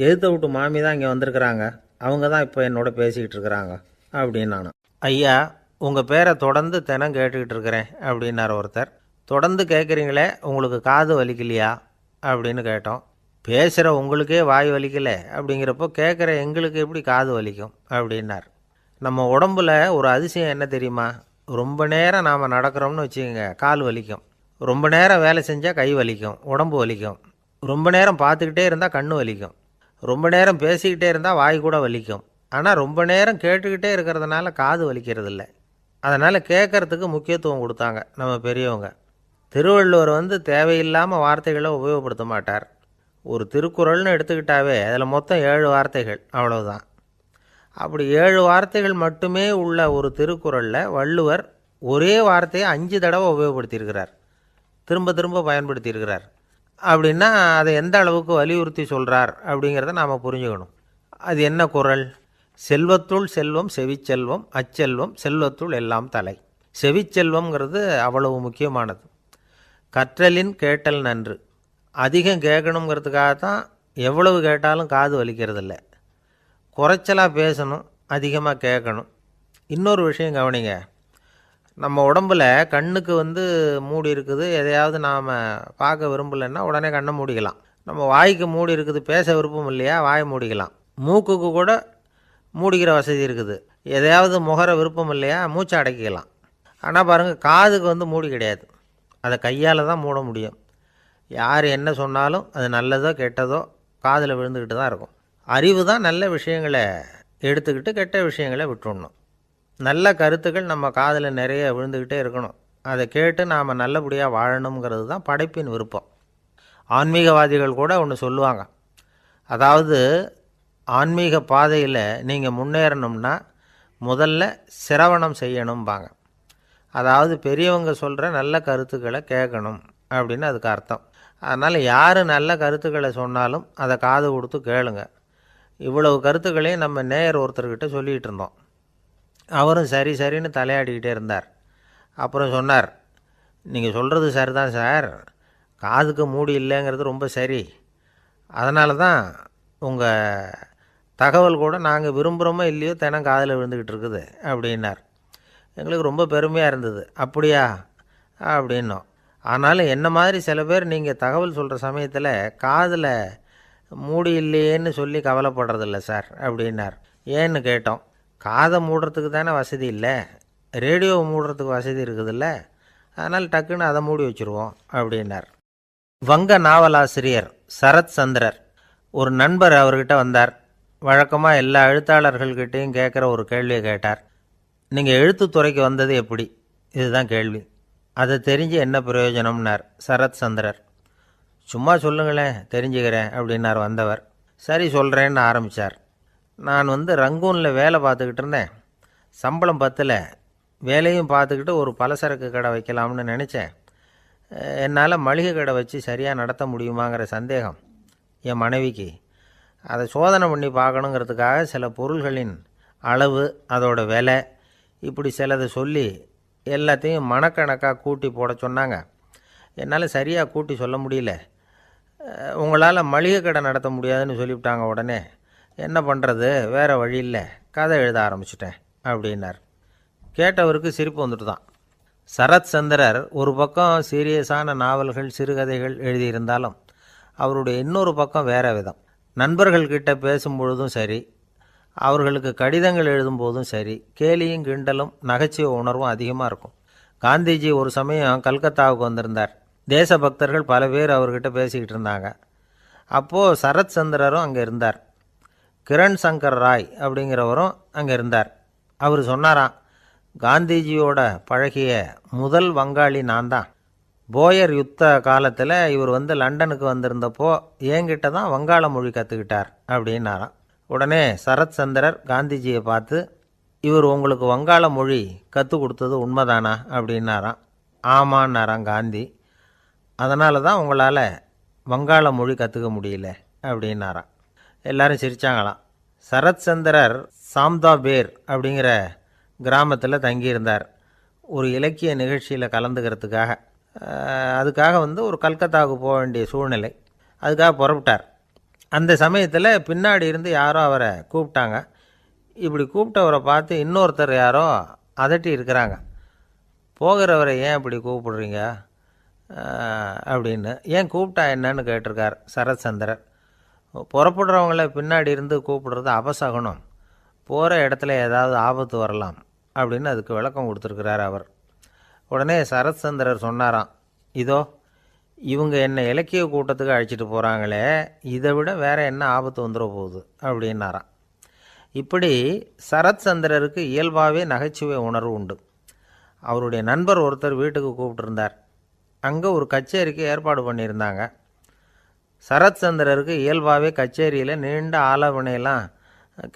எதிர்த்த விட்டு மாமி தான் இங்கே வந்திருக்கிறாங்க, அவங்க தான் இப்போ என்னோட பேசிக்கிட்டு இருக்கிறாங்க அப்படின்னு. ஐயா உங்கள் பேரை தொடர்ந்து தினம் கேட்டுக்கிட்டு இருக்கிறேன் அப்படின்னார் ஒருத்தர். தொடர்ந்து கேட்குறீங்களே, உங்களுக்கு காது வலிக்கலையா அப்படின்னு கேட்டோம். பேசுகிற உங்களுக்கே வாய் வலிக்கலை அப்படிங்கிறப்போ கேட்குற எங்களுக்கு எப்படி காது வலிக்கும் அப்படின்னார். நம்ம உடம்புல ஒரு அதிசயம் என்ன தெரியுமா? ரொம்ப நேரம் நாம் நடக்கிறோம்னு வச்சுக்கோங்க, கால் வலிக்கும். ரொம்ப நேரம் வேலை செஞ்சால் கை வலிக்கும், உடம்பு வலிக்கும். ரொம்ப நேரம் பார்த்துக்கிட்டே இருந்தால் கண்ணு வலிக்கும். ரொம்ப நேரம் பேசிக்கிட்டே இருந்தால் வாய் கூட வலிக்கும். ஆனால் ரொம்ப நேரம் கேட்டுக்கிட்டே இருக்கிறதுனால காது வலிக்கிறது இல்லை. அதனால் கேட்குறதுக்கு முக்கியத்துவம் கொடுத்தாங்க நம்ம பெரியவங்க. திருவள்ளுவர் தேவையில்லாமல் வார்த்தைகளை உபயோகப்படுத்த மாட்டார். ஒரு திருக்குறள்னு எடுத்துக்கிட்டாவே அதில் மொத்தம் 7 வார்த்தைகள், அவ்வளவுதான். அப்படி 7 வார்த்தைகள் மட்டுமே உள்ள ஒரு திருக்குறளில் வள்ளுவர் ஒரே வார்த்தையை 5 தடவை உபயோகப்படுத்தியிருக்கிறார், திரும்ப திரும்ப பயன்படுத்தியிருக்கிறார். அப்படின்னா அதை எந்த அளவுக்கு வலியுறுத்தி சொல்கிறார் அப்படிங்கிறத நாம் புரிஞ்சுக்கணும். அது என்ன குறள்? செல்வத்துள் செல்வம் செவிச்செல்வம், அச்செல்வம் செல்வத்துள் எல்லாம் தலை. செவிச்செல்வம்ங்கிறது அவ்வளவு முக்கியமானது. கற்றலின் கேட்டல் நன்று. அதிகம் கேட்கணுங்கிறதுக்காகத்தான் எவ்வளவு கேட்டாலும் காது வலிக்கிறதில்ல. குறைச்சலாக பேசணும், அதிகமாக கேட்கணும். இன்னொரு விஷயம் கவனிங்க, நம்ம உடம்பில் கண்ணுக்கு மூடி இருக்குது, எதையாவது நாம் பார்க்க விரும்பலைன்னா உடனே கண்ணை மூடிக்கலாம். நம்ம வாய்க்கு மூடி இருக்குது, பேச விருப்பம் இல்லையா, வாயை மூடிக்கலாம். மூக்குக்கு கூட மூடிக்கிற வசதி இருக்குது, எதையாவது முகர விருப்பம் இல்லையா, மூச்சை அடக்கிக்கலாம். ஆனால் பாருங்கள், காதுக்கு மூடி கிடையாது, அதை கையால் தான் மூட முடியும். யார் என்ன சொன்னாலும் அது நல்லதோ கெட்டதோ காதில் விழுந்துக்கிட்டு தான் இருக்கும். அறிவு தான் நல்ல விஷயங்களை எடுத்துக்கிட்டு கெட்ட விஷயங்களை விட்டுடணும். நல்ல கருத்துக்கள் நம்ம காதில் நிறைய விழுந்துக்கிட்டே இருக்கணும். அதை கேட்டு நாம் நல்லபடியாக வாழணுங்கிறது தான் படைப்பின் விருப்பம். ஆன்மீகவாதிகள் கூட ஒன்று சொல்லுவாங்க, அதாவது ஆன்மீக பாதையில் நீங்கள் முன்னேறணும்னா முதல்ல சிரவணம் செய்யணும்பாங்க. அதாவது பெரியவங்க சொல்கிற நல்ல கருத்துக்களை கேட்கணும் அப்படின்னு அதுக்கு அர்த்தம். அதனால் யார் நல்ல கருத்துக்களை சொன்னாலும் அதை காது கொடுத்து கேளுங்க. இவ்வளவு கருத்துக்களையும் நம்ம நேயர் ஒருத்தர்கிட்ட சொல்லிகிட்டு இருந்தோம். அவரும் சரி சரின்னு தலையாடிக்கிட்டே இருந்தார். அப்புறம் சொன்னார், நீங்கள் சொல்கிறது சரிதான் சார், காதுக்கு மூடி இல்லைங்கிறது ரொம்ப சரி. அதனால தான் உங்கள் தகவல் கூட நாங்கள் விரும்புகிறோமோ இல்லையோ தினம் காதில் விழுந்துக்கிட்டு இருக்குது அப்படின்னார். எங்களுக்கு ரொம்ப பெருமையாக இருந்தது. அப்படியா அப்படின்னோம். ஆனாலும் என்ன மாதிரி சில பேர் நீங்கள் தகவல் சொல்கிற சமயத்தில் காதில் மூடி இல்லையேன்னு சொல்லி கவலைப்படுறதில்ல சார் அப்படின்னார். ஏன்னு கேட்டோம். காதை மூடுறதுக்கு தானே வசதி இல்லை, ரேடியோவை மூடுறதுக்கு வசதி இருக்குதுல்ல, அதனால் டக்குன்னு அதை மூடி வச்சுருவோம் அப்படின்னார். வங்க நாவலாசிரியர் சரத் சந்திரர் ஒரு நண்பர் அவர்கிட்ட வந்தார். வழக்கமாக எல்லா எழுத்தாளர்கள்கிட்டையும் கேட்குற ஒரு கேள்வியை கேட்டார். நீங்கள் எழுத்துத்துறைக்கு வந்தது எப்படி? இதுதான் கேள்வி. அதை தெரிஞ்சு என்ன பிரயோஜனம்னார் சரத் சந்திரர். சும்மா சொல்லுங்களேன், தெரிஞ்சுக்கிறேன் அப்படின்னார் வந்தவர். சரி சொல்கிறேன்னு ஆரம்பித்தார். நான் ரங்கூனில் வேலை பார்த்துக்கிட்டு இருந்தேன். சம்பளம் பத்தில், வேலையும் பார்த்துக்கிட்டு ஒரு பலசரக்கு கடை வைக்கலாம்னு நினச்சேன். என்னால் மளிகை கடை வச்சு சரியாக நடத்த முடியுமாங்கிற சந்தேகம் என் மனைவிக்கு. அதை சோதனை பண்ணி பார்க்கணுங்கிறதுக்காக சில பொருள்களின் அளவு, அதோட விலை, இப்படி சிலதை சொல்லி எல்லாத்தையும் மனக்கணக்காக கூட்டி போட சொன்னாங்க. என்னால் சரியாக கூட்டி சொல்ல முடியல. உங்களால் மளிகை கடை நடத்த முடியாதுன்னு சொல்லிவிட்டாங்க. உடனே என்ன பண்ணுறது, வேறு வழி இல்லை, கதை எழுத ஆரம்பிச்சிட்டேன் அப்படின்னார். கேட்டவருக்கு சிரிப்பு வந்துட்டு தான். சரத் சந்திரர் ஒரு பக்கம் சீரியஸான நாவல்கள், சிறுகதைகள் எழுதியிருந்தாலும் அவருடைய இன்னொரு பக்கம் வேறு விதம். நண்பர்கள்கிட்ட பேசும்பொழுதும் சரி, அவர்களுக்கு கடிதங்கள் எழுதும்போதும் சரி, கேலியும் கிண்டலும் நகைச்சுவை உணர்வும் அதிகமாக இருக்கும். காந்திஜி ஒரு சமயம் கல்கத்தாவுக்கு வந்திருந்தார். தேசபக்தர்கள் பல பேர் அவர்கிட்ட பேசிக்கிட்டு இருந்தாங்க. அப்போது சரத் சந்திரரும் அங்கே இருந்தார். கிரண் சங்கர் ராய் அப்படிங்கிறவரும் அங்கே இருந்தார். அவர் சொன்னாராம், காந்திஜியோட பழகிய முதல் வங்காளி நான் தான். போயர் யுத்த காலத்தில் இவர் லண்டனுக்கு வந்திருந்தப்போ என்கிட்ட தான் வங்காள மொழி கற்றுக்கிட்டார் அப்படின்னாராம். உடனே சரத் சந்திரர் காந்திஜியை பார்த்து, இவர் உங்களுக்கு வங்காள மொழி கற்றுக் கொடுத்தது உண்மைதானா அப்படின்னாராம். ஆமான்னாராம் காந்தி. அதனால தான் உங்களால் வங்காள மொழி கற்றுக்க முடியல அப்படின்னாராம். எல்லாரும் சிரித்தாங்களாம். சரத் சந்திரர் சாம்தா பேர் அப்படிங்கிற கிராமத்தில் தங்கியிருந்தார். ஒரு இலக்கிய நிகழ்ச்சியில் கலந்துக்கிறதுக்காக. அதுக்காக ஒரு கல்கத்தாவுக்கு போக வேண்டிய சூழ்நிலை. அதுக்காக புறப்பட்டார். அந்த சமயத்தில் பின்னாடி இருந்து யாரோ அவரை கூப்பிட்டாங்க. இப்படி கூப்பிட்டவரை பார்த்து இன்னொருத்தர் யாரோ அதட்டி இருக்கிறாங்க. போகிறவரை ஏன் இப்படி கூப்பிடுறீங்க அப்படின்னு. ஏன் கூப்பிட்டா என்னன்னு கேட்டிருக்கார் சரத்சந்திரர். புறப்படுறவங்கள பின்னாடி இருந்து கூப்பிடுறது அபசகுனம், போகிற இடத்துல ஏதாவது ஆபத்து வரலாம் அப்படின்னு அதுக்கு விளக்கம் கொடுத்துருக்கிறார் அவர். உடனே சரத்சந்திரர் சொன்னாராம், இதோ இவங்க என்னை இலக்கிய கூட்டத்துக்கு அழைச்சிட்டு போகிறாங்களே, இதை விட வேறு என்ன ஆபத்து வந்துட போகுது அப்படின்னாராம். இப்படி சரத்சந்திரருக்கு இயல்பாகவே நகைச்சுவை உணர்வு உண்டு. அவருடைய நண்பர் ஒருத்தர் வீட்டுக்கு கூப்பிட்டுருந்தார். அங்கே ஒரு கச்சேரிக்கு ஏற்பாடு பண்ணியிருந்தாங்க. சரத்சந்திரருக்கு இயல்பாகவே கச்சேரியில் நீண்ட ஆலோசனையெல்லாம்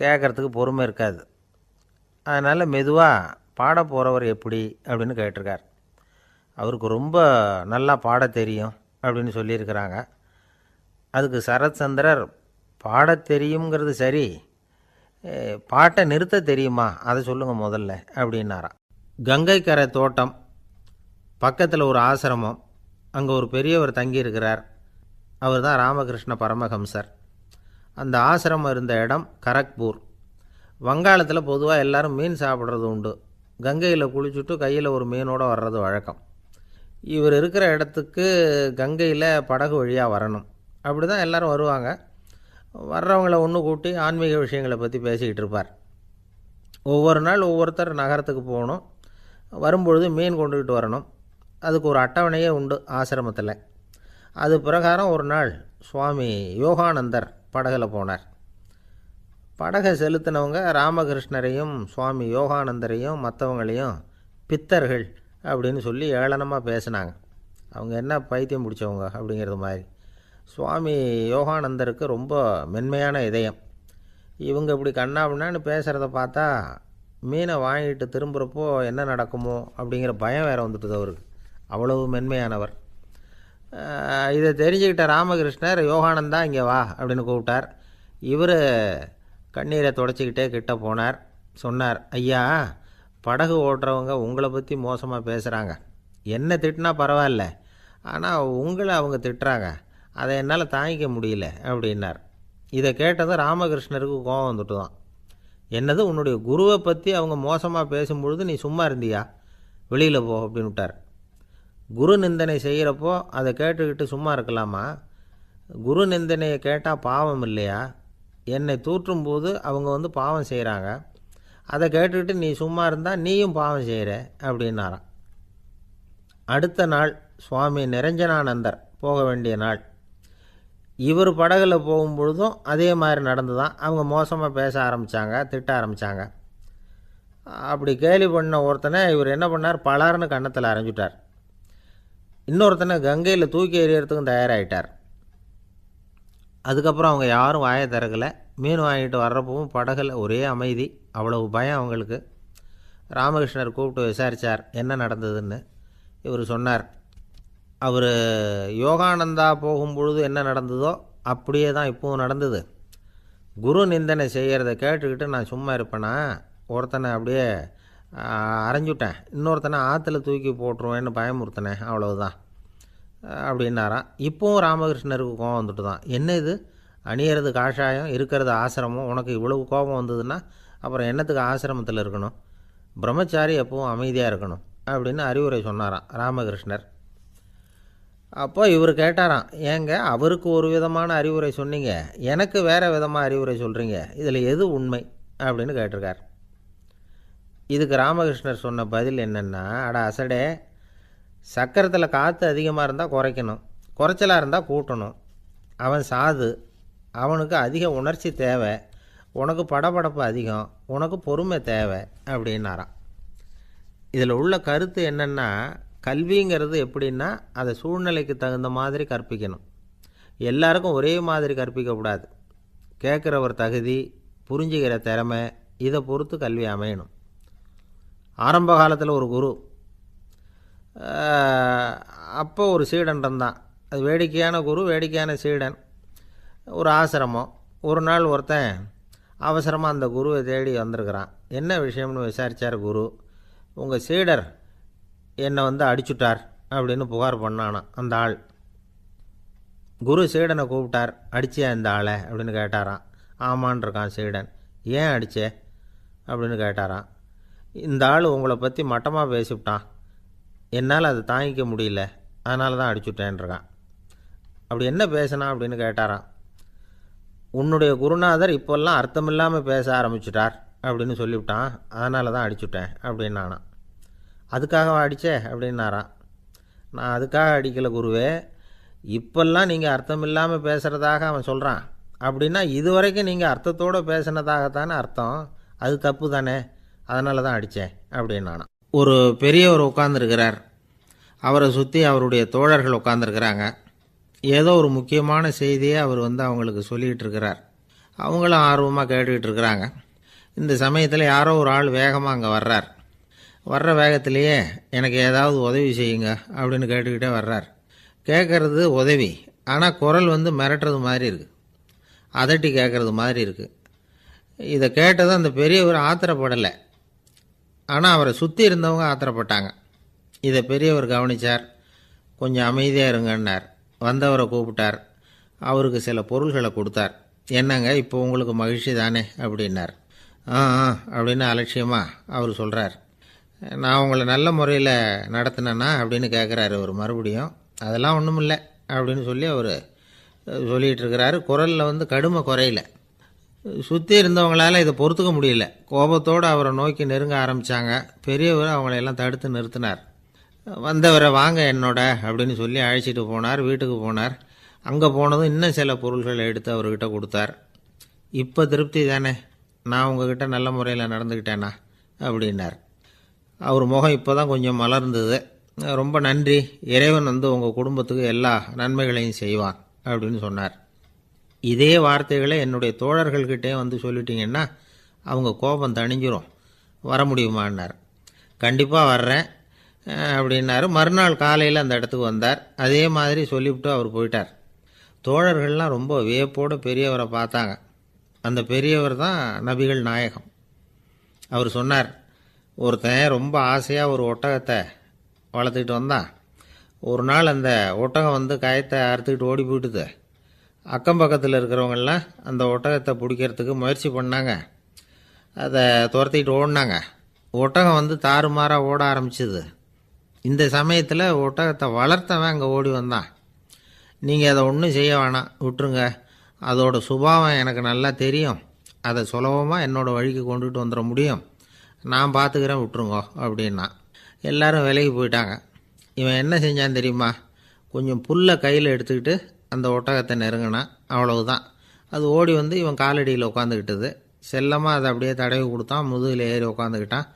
கேட்குறதுக்கு பொறுமை இருக்காது. அதனால் மெதுவாக பாட போகிறவர் எப்படி அப்படின்னு கேட்டிருக்கார். அவருக்கு ரொம்ப நல்லா பாட தெரியும் அப்படின்னு சொல்லியிருக்கிறாங்க. அதுக்கு சரத்சந்திரர், பாட தெரியுங்கிறது சரி, பாட்டை நிறுத்த தெரியுமா அதை சொல்லுங்கள் முதல்ல அப்படின்னாராம். கங்கை கரை தோட்டம் பக்கத்தில் ஒரு ஆசிரமம், அங்கே ஒரு பெரியவர் தங்கியிருக்கிறார். அவர் தான் ராமகிருஷ்ண பரமஹம்சர். அந்த ஆசிரமம் இருந்த இடம் கரக்பூர். வங்காளத்தில் பொதுவாக எல்லோரும் மீன் சாப்பிட்றது உண்டு. கங்கையில் குளிச்சுட்டு கையில் ஒரு மீனோடு வர்றது வழக்கம். இவர் இருக்கிற இடத்துக்கு கங்கையில் படகு வழியாக வரணும். அப்படி தான் எல்லோரும் வருவாங்க. வர்றவங்கள ஒன்று கூட்டி ஆன்மீக விஷயங்களை பற்றி பேசிக்கிட்டு இருப்பார். ஒவ்வொரு நாள் ஒவ்வொருத்தர் நகரத்துக்கு போகணும். வரும்பொழுது மீன் கொண்டுக்கிட்டு வரணும். அதுக்கு ஒரு அட்டவணையே உண்டு ஆசிரமத்தில். அது பிரகாரம் ஒரு நாள் சுவாமி யோகானந்தர் படகில் போனார். படகை செலுத்தினவங்க ராமகிருஷ்ணரையும் சுவாமி யோகானந்தரையும் மற்றவங்களையும் பித்தர்கள் அப்படின்னு சொல்லி ஏளனமாக பேசினாங்க. அவங்க என்ன பைத்தியம் பிடிச்சவங்க அப்படிங்கிறது மாதிரி. சுவாமி யோகானந்தருக்கு ரொம்ப மென்மையான இதயம். இவங்க இப்படி கண்ணாபின்னான்னு பேசுகிறத பார்த்தா மீனை வாங்கிட்டு திரும்புகிறப்போ என்ன நடக்குமோ அப்படிங்கிற பயம் வேறு வந்துட்டுது அவருக்கு. அவ்வளவு மென்மையானவர். இதை தெரிஞ்சுக்கிட்ட ராமகிருஷ்ணர், யோகானந்தா இங்கே வா அப்படின்னு கூப்பிட்டார். இவர் கண்ணீரை தொடச்சிக்கிட்டே கிட்ட போனார். சொன்னார், ஐயா, படகு ஓட்டுறவங்க உங்களை பற்றி மோசமாக பேசுகிறாங்க. என்ன திட்டினா பரவாயில்ல, ஆனால் உங்களை அவங்க திட்டுறாங்க, அதை என்னால் தாங்கிக்க முடியல அப்படின்னார். இதை கேட்டதும் ராமகிருஷ்ணருக்கு கோபம் வந்துட்டு தான். என்னது, உன்னுடைய குருவை பற்றி அவங்க மோசமாக பேசும்பொழுது நீ சும்மா இருந்தியா, வெளியில் போ அப்படின்னு விட்டார். குரு நிந்தனை செய்கிறப்போ அதை கேட்டுக்கிட்டு சும்மா இருக்கலாமா? குரு நிந்தனையை கேட்டால் பாவம் இல்லையா? என்னை தூற்றும்போது அவங்க பாவம் செய்கிறாங்க, அதை கேட்டுக்கிட்டு நீ சும்மா இருந்தால் நீயும் பாவம் செய்கிற அப்படின்னாராம். அடுத்த நாள் சுவாமி நிரஞ்சனானந்தர் போக வேண்டிய நாள். இவர் படகுல போகும்பொழுதும் அதே மாதிரி நடந்து தான். அவங்க மோசமாக பேச ஆரம்பித்தாங்க, திட்ட ஆரம்பித்தாங்க. அப்படி கேலி பண்ண ஒருத்தனை இவர் என்ன பண்ணார், பலார்னு கன்னத்தில் அரைஞ்சிட்டார். இன்னொருத்தனை கங்கையில் தூக்கி எறியறதுக்கும் தயாராகிட்டார். அதுக்கப்புறம் அவங்க யாரும் வாயை திறக்கலை. மீன் வாங்கிட்டு வர்றப்பவும் படகுல ஒரே அமைதி. அவ்வளவு பயம் அவங்களுக்கு. ராமகிருஷ்ணர் கூப்பிட்டு விசாரித்தார் என்ன நடந்ததுன்னு. இவர் சொன்னார், அவர் யோகானந்தா போகும்பொழுது என்ன நடந்ததோ அப்படியே தான் இப்போவும் நடந்தது. குரு நிந்தனை செய்கிறத கேட்டுக்கிட்டு நான் சும்மா இருப்பேனா, ஒருத்தனை அப்படியே அரைஞ்சுட்டேன், இன்னொருத்தனை ஆற்றுல தூக்கி போட்டுருவேன்னு பயமுறுத்தினேன், அவ்வளவுதான் அப்படின்னாராம். இப்போவும் ராமகிருஷ்ணருக்கு கோபம் வந்துட்டு தான். என்ன இது, அணியறது காஷாயம், இருக்கிறது ஆசிரமம், உனக்கு இவ்வளவு கோபம் வந்ததுன்னா அப்புறம் என்னத்துக்கு ஆசிரமத்தில் இருக்கணும், பிரம்மச்சாரி எப்பவும் அமைதியாக இருக்கணும் அப்படின்னு அறிவுரை சொன்னாராம் ராமகிருஷ்ணர். அப்போ இவர் கேட்டாராம், ஏங்க அவருக்கு ஒரு விதமான அறிவுரை சொன்னீங்க, எனக்கு வேறு விதமாக அறிவுரை சொல்கிறீங்க, இதில் எது உண்மை அப்படின்னு கேட்டிருக்கார். இதுக்கு ராமகிருஷ்ணர் சொன்ன பதில் என்னென்னா, அட அசடே, சக்கரத்தில் காற்று அதிகமாக இருந்தால் குறைக்கணும், குறைச்சலாக இருந்தால் கூட்டணும். அவன் சாது, அவனுக்கு அதிக உணர்ச்சி தேவை, உனக்கு படபடப்பு அதிகம், உனக்கு பொறுமை தேவை அப்படின்னாராம். இதில் உள்ள கருத்து என்னென்னா, கல்விங்கிறது எப்படின்னா அதை சூழ்நிலைக்கு தகுந்த மாதிரி கற்பிக்கணும். எல்லாருக்கும் ஒரே மாதிரி கற்பிக்கக்கூடாது. கேட்குறவர் தகுதி, புரிஞ்சுக்கிற திறமை, இதை பொறுத்து கல்வி அமையணும். ஆரம்ப காலத்தில் ஒரு குரு, அப்போ ஒரு சீடன் இருந்தான். அது வேடிக்கையான குரு, வேடிக்கையான சீடன். ஒரு ஆசிரமம். ஒரு நாள் ஒருத்தன் அவசரமாக அந்த குருவை தேடி வந்திருக்கிறான். என்ன விஷயம்னு விசாரித்தார் குரு. உங்கள் சீடர் என்னை அடிச்சுட்டார் அப்படின்னு புகார் பண்ணானான் அந்த ஆள். குரு சீடனை கூப்பிட்டார். அடிச்சியா இந்த ஆளை அப்படின்னு கேட்டாரான். ஆமான் இருக்கான் சீடன். ஏன் அடிச்சே அப்படின்னு கேட்டாரான். இந்த ஆள் உங்களை பற்றி மட்டமாக பேசிவிட்டான், என்னால் அதை தாங்கிக்க முடியல, அதனால தான் அடிச்சுட்டேன்ருக்கான். அப்படி என்ன பேசினா அப்படின்னு கேட்டாரான். உன்னுடைய குருநாதர் இப்போல்லாம் அர்த்தமில்லாமல் பேச ஆரம்பிச்சுட்டார் அப்படின்னு சொல்லிவிட்டான், அதனால தான் அடிச்சுட்டேன் அப்படின்னு நானான். அதுக்காக அடித்தே அப்படின்னாரான். நான் அதுக்காக அடிக்கலை குருவே, இப்போல்லாம் நீங்கள் அர்த்தமில்லாமல் பேசுகிறதாக அவன் சொல்கிறான், அப்படின்னா இதுவரைக்கும் நீங்கள் அர்த்தத்தோடு பேசினதாகத்தானே அர்த்தம், அது தப்பு தானே, அதனால தான் அடித்தேன் அப்படின்னு நானான். ஒரு பெரியவர் உட்கார்ந்துருக்கிறார். அவரை சுற்றி அவருடைய தோழர்கள் உட்காந்துருக்கிறாங்க. ஏதோ ஒரு முக்கியமான செய்தியை அவர் அவங்களுக்கு சொல்லிகிட்டு இருக்கிறார். அவங்களும் ஆர்வமாக கேட்டுக்கிட்டு இருக்கிறாங்க. இந்த சமயத்தில் யாரோ ஒரு ஆள் வேகமாக அங்கே வர்றார். வர்ற வேகத்திலேயே எனக்கு ஏதாவது உதவி செய்யுங்க அப்படின்னு கேட்டுக்கிட்டே வர்றார். கேட்குறது உதவி, ஆனால் குரல் மிரட்டுறது மாதிரி இருக்குது, அதட்டி கேட்குறது மாதிரி இருக்குது. இதை கேட்டதும் அந்த பெரியவர் ஆத்திரப்படலை, ஆனால் அவரை சுற்றி இருந்தவங்க ஆத்திரப்பட்டாங்க. இதை பெரியவர் கவனித்தார். கொஞ்சம் அமைதியாக இருங்கன்னார். வந்தவரை கூப்பிட்டார். அவருக்கு சில பொருள்களை கொடுத்தார். என்னங்க இப்போ உங்களுக்கு மகிழ்ச்சி தானே அப்படின்னார். ஆ அப்படின்னு அலட்சியமாக அவர் சொல்கிறார். நான் உங்களை நல்ல முறையில் நடத்தினேன்னா அப்படின்னு கேட்குறாரு அவர் மறுபடியும். அதெல்லாம் ஒன்றும் இல்லை அப்படின்னு சொல்லி அவர் சொல்லிகிட்டு இருக்கிறாரு. குரலில் கடுமை குறையில. சுற்றி இருந்தவங்களால் இதை பொறுத்துக்க முடியல. கோபத்தோடு அவரை நோக்கி நெருங்க ஆரம்பித்தாங்க. பெரியவர் அவங்களையெல்லாம் தடுத்து நிறுத்தினார். வந்தவரை வாங்க என்னோட அப்படின்னு சொல்லி அழைச்சிட்டு போனார். வீட்டுக்கு போனார். அங்கே போனதும் இன்னும் சில பொருள்களை எடுத்து அவர்கிட்ட கொடுத்தார். இப்போ திருப்தி தானே, நான் உங்ககிட்ட நல்ல முறையில் நடந்துக்கிட்டேனா அப்படின்னார். அவர் முகம் இப்போ தான் கொஞ்சம் மலர்ந்தது. ரொம்ப நன்றி, இறைவன் உங்கள் குடும்பத்துக்கு எல்லா நன்மைகளையும் செய்வான் அப்படின்னு சொன்னார். இதே வார்த்தைகளை என்னுடைய தோழர்கள்கிட்டே சொல்லிட்டீங்கன்னா அவங்க கோபம் தணிஞ்சிரும், வர முடியுமான்னார். கண்டிப்பாக வர்றேன் அப்படின்னாரு. மறுநாள் காலையில் அந்த இடத்துக்கு வந்தார். அதே மாதிரி சொல்லிவிட்டு அவர் போயிட்டார். தோழர்கள்லாம் ரொம்ப வியப்போடு பெரியவரை பார்த்தாங்க. அந்த பெரியவர் தான் நபிகள் நாயகம். அவர் சொன்னார், ஒருத்தன் ரொம்ப ஆசையாக ஒரு ஒட்டகத்தை வளர்த்துக்கிட்டு வந்தான். ஒரு நாள் அந்த ஒட்டகம் கயத்தை அறுத்துக்கிட்டு ஓடி போயிட்டுது. அக்கம் பக்கத்தில் இருக்கிறவங்கெல்லாம் அந்த ஒட்டகத்தை பிடிக்கிறதுக்கு முயற்சி பண்ணாங்க. அதை துரத்திக்கிட்டு ஓடினாங்க. ஒட்டகம் தாறுமாறாக ஓட ஆரம்பிச்சிது. இந்த சமயத்தில் ஒட்டகத்தை வளர்த்தவன் அங்கே ஓடி வந்தான். நீங்கள் அதை ஒன்றும் செய்ய வேணாம், விட்டுருங்க, அதோட சுபாவம் எனக்கு நல்லா தெரியும், அதை சுலபமாக என்னோடய வழிக்கு கொண்டுகிட்டு வந்துட முடியும், நான் பார்த்துக்கிறேன், விட்டுருங்கோ அப்படின்னா. எல்லோரும் விலைக்கு போயிட்டாங்க. இவன் என்ன செஞ்சான் தெரியுமா? கொஞ்சம் புல்லை கையில் எடுத்துக்கிட்டு அந்த ஒட்டகத்தை நெருங்கினான். அவ்வளவுதான். அது ஓடி இவன் காலடியில் உட்காந்துக்கிட்டது. செல்லமாக அதை அப்படியே தடவி கொடுத்தான். முதுகில் ஏறி உட்காந்துக்கிட்டான்.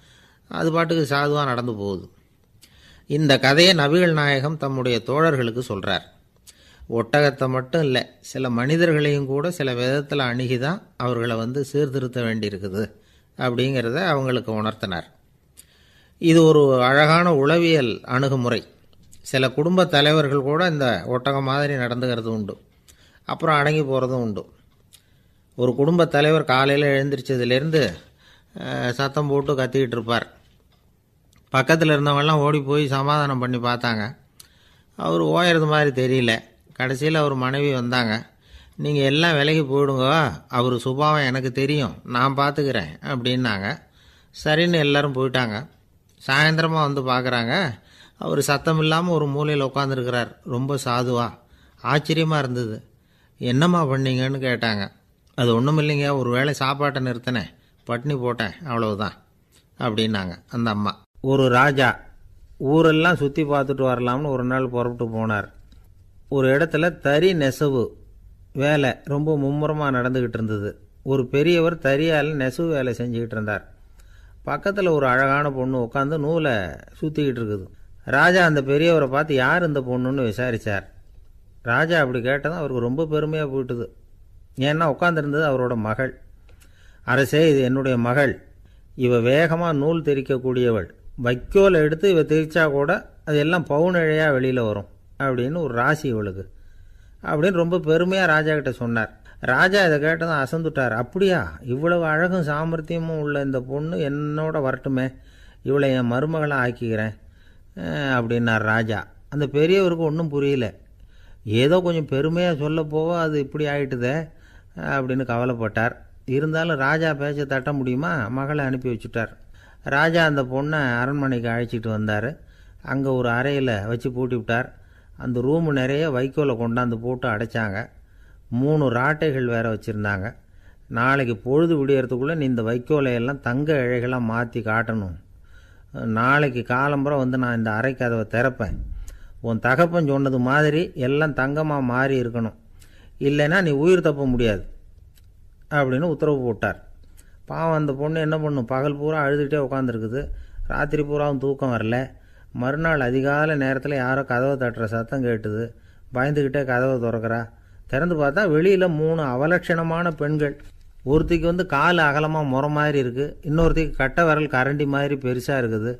அது பாட்டுக்கு சாதுவாக நடந்து போகுது. இந்த கதையை நபிகள் நாயகம் தம்முடைய தோழர்களுக்கு சொல்கிறார். ஒட்டகத்தை மட்டும் இல்லை, சில மனிதர்களையும் கூட சில விதத்தில் அணுகி தான் அவர்களை சீர்திருத்த வேண்டியிருக்குது அப்படிங்கிறத அவங்களுக்கு உணர்த்தினார். இது ஒரு அழகான உளவியல் அணுகுமுறை. சில குடும்ப தலைவர்கள் கூட இந்த ஒட்டகம் மாதிரி நடந்துக்கிறது உண்டு, அப்புறம் அடங்கி போகிறதும் உண்டு. ஒரு குடும்ப தலைவர் காலையில் எழுந்திரிச்சதுலேருந்து சத்தம் போட்டு கத்திக்கிட்டு இருப்பார். பக்கத்தில் இருந்தவங்கெல்லாம் ஓடி போய் சமாதானம் பண்ணி பார்த்தாங்க. அவர் ஓயறது மாதிரி தெரியல. கடைசியில் அவர் மனைவி வந்தாங்க. நீங்கள் எல்லாம் விலைக்கு போயிடுங்க, அவர் சுபாவம் எனக்கு தெரியும், நான் பார்த்துக்கிறேன் அப்படின்னாங்க. சரின்னு எல்லோரும் போயிட்டாங்க. சாயந்தரமாக பார்க்குறாங்க, அவர் சத்தம் இல்லாமல் ஒரு மூலையில் உட்காந்துருக்கிறார். ரொம்ப சாதுவா. ஆச்சரியமாக இருந்தது. என்னம்மா பண்ணீங்கன்னு கேட்டாங்க. அது ஒன்றும் இல்லைங்க, ஒரு வேளை சாப்பாட்டை நிறுத்தினேன், பட்னி போட்டேன், அவ்வளவுதான் அப்படின்னாங்க அந்த அம்மா. ஒரு ராஜா ஊரெல்லாம் சுற்றி பார்த்துட்டு வரலாம்னு ஒரு நாள் புறப்பட்டு போனார். ஒரு இடத்துல தறி நெசவு வேலை ரொம்ப மும்முரமாக நடந்துக்கிட்டு இருந்தது. ஒரு பெரியவர் தறியால் நெசவு வேலை செஞ்சுக்கிட்டு இருந்தார். பக்கத்தில் ஒரு அழகான பொண்ணு உட்காந்து நூலை சுற்றிக்கிட்டு இருக்குது. ராஜா அந்த பெரியவரை பார்த்து யார் இந்த பொண்ணுன்னு விசாரித்தார். ராஜா அப்படி கேட்டதும் அவருக்கு ரொம்ப பெருமையாக போயிட்டுது. ஏன்னா உட்காந்துருந்தது அவரோட மகள். அரசே, இது என்னுடைய மகள், இவ வேகமாக நூல் திரிக்கக்கூடியவள், வைக்கோலை எடுத்து இவ திரிச்சா கூட அது எல்லாம் பவுனிழையாக வெளியில் வரும் அப்படின்னு ஒரு ராசி இவளுக்கு அப்படின்னு ரொம்ப பெருமையாக ராஜா கிட்ட சொன்னார். ராஜா இதை கேட்டதும் அசந்துட்டார். அப்படியா, இவ்வளவு அழகும் சாமர்த்தியமும் உள்ள இந்த பொண்ணு என்னோட வரட்டுமே, இவளை என் மருமகளை ஆக்கிக்கிறேன் அப்படின்னார் ராஜா. அந்த பெரியவருக்கு ஒன்றும் புரியல. ஏதோ கொஞ்சம் பெருமையாக சொல்ல போக அது இப்படி ஆயிட்டுதே அப்படின்னு கவலைப்பட்டார். இருந்தாலும் ராஜா பேச்ச தட்ட முடியுமா, மகளை அனுப்பி வச்சுட்டார். ராஜா அந்த பொண்ணை அரண்மனைக்கு அழைச்சிட்டு வந்தார். அங்கே ஒரு அறையில் வச்சு பூட்டி விட்டார். அந்த ரூமு நிறைய வைக்கோலை கொண்டாந்து போட்டு அடைச்சாங்க. 3 ராட்டைகள் வேற வச்சுருந்தாங்க. நாளைக்கு பொழுது விடியறதுக்குள்ளே நீ இந்த வைக்கோலையெல்லாம் தங்க இழைகளாக மாற்றி காட்டணும். நாளைக்கு காலம்புற வந்து நான் இந்த அறை கதவை திறப்பேன். உன் தகப்பன் சொன்னது மாதிரி எல்லாம் தங்கமாக மாறி இருக்கணும், இல்லைன்னா நீ உயிர் தப்ப முடியாது அப்படின்னு உத்தரவு போட்டார். பாவம் அந்த பொண்ணு என்ன பண்ணும், பகல் பூரா அழுதுகிட்டே உட்காந்துருக்குது. ராத்திரி பூராவும் தூக்கம் வரல. மறுநாள் அதிகாலை நேரத்தில் யாரோ கதவை தட்டுற சத்தம் கேட்டுது. பயந்துக்கிட்டே கதவை திறக்கிறா. திறந்து பார்த்தா வெளியில் 3 அவலட்சணமான பெண்கள். ஒருத்திக்கு வந்து கால் அகலமாக முறை மாதிரி இருக்குது, இன்னொருத்திக்கு கட்டை விரல் கரண்டி மாதிரி பெருசாக இருக்குது,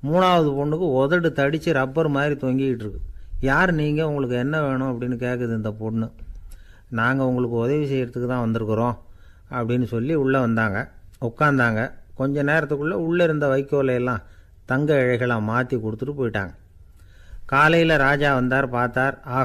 3ஆவது பொண்ணுக்கு உதடு தடித்து ரப்பர் மாதிரி தொங்கிக்கிட்டு இருக்கு. யார் நீங்கள், உங்களுக்கு என்ன வேணும் அப்படின்னு கேட்குது இந்த பொண்ணு. நாங்கள் உங்களுக்கு உதவி செய்கிறதுக்கு தான் வந்திருக்கிறோம் அப்படின்னு சொல்லி உள்ளே வந்தாங்க, உட்காந்தாங்க. கொஞ்ச நேரத்துக்குள்ளே உள்ளே இருந்த வைக்கோலையெல்லாம் தங்க இழைகளாக மாற்றி கொடுத்துட்டு போயிட்டாங்க. காலையில் ராஜா வந்தார், பார்த்தார். ஆகா,